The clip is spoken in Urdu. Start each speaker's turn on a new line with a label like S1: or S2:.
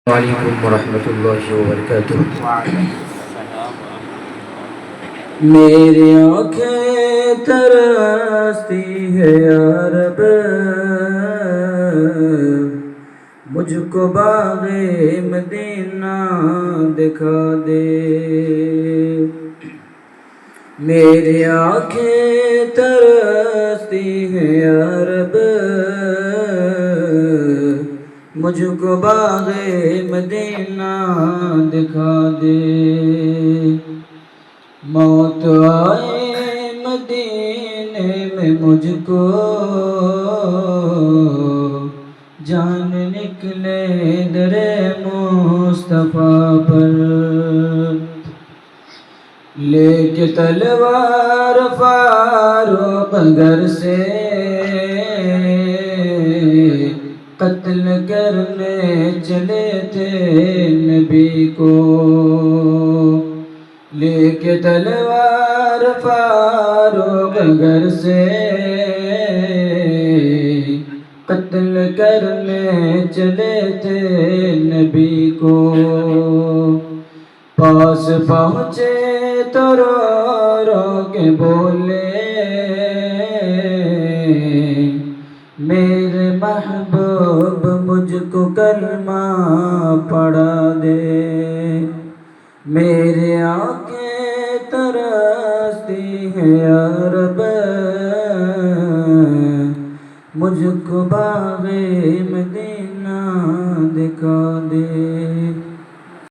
S1: وعلیکم ورحمۃ اللہ وبرکاتہ۔
S2: میری آنکھیں ترستی ہے یا رب، مجھ کو باغ مدینہ دکھا دے۔ میری آنکھیں ترستی ہے یا رب، مجھ کو باغ مدینہ دکھا دے۔ موت آئے مدینے میں مجھ کو، جان نکلے در مصطفیٰ پر، لے کے تلوار فاروق گھر سے قتل کرنے چلے تھے نبی کو۔ لے کے تلوار فاروق گھر سے قتل کرنے چلے تھے نبی کو۔ پاس پہنچے تو رو رو کے بولے، میرے محبوب مجھ کو کلمہ پڑھا دے۔ میری آنکھیں ترستی ہیں یا رب، مجھ کو باغ مدینہ